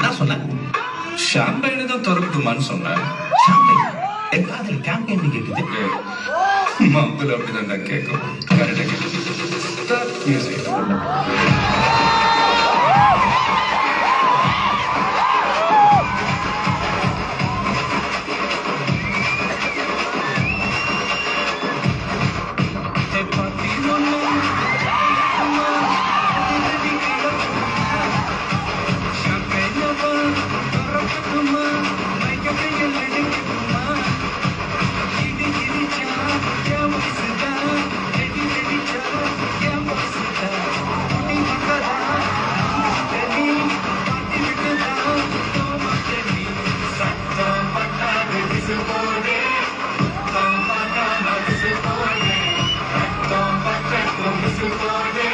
நான் சொன்னேன் ஷாம்பைனை தான் திறக்கட்டுமான்னு சொன்னேன். ஷாம்பைன் என் காதல் கேம்பெயின் கேட்டுது. மாப்பிள்ள அப்படிதான் நான் கேட்கும். கரெக்டா கேட்டு மியூசிக் Don't